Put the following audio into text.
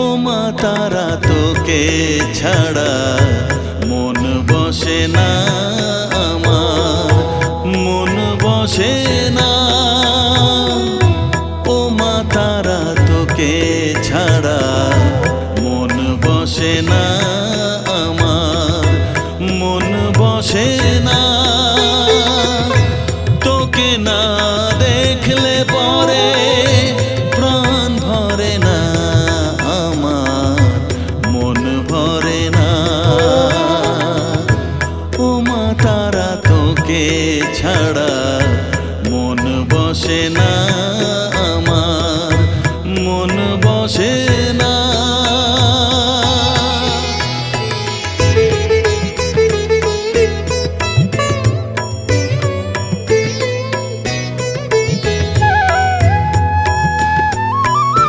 ও মা তারা তোকে ছাড়া মন বসে না আমার, মন বসে না। ও মা তারা তোকে ছাড়া মন বসে না আমার, মন বসে না। তোকে না দেখলে পরে প্রাণ ভরে না আমার, মন ভরে না। ও মা তারা তোকে ছাড়া মন বসে না আমার, মন বসে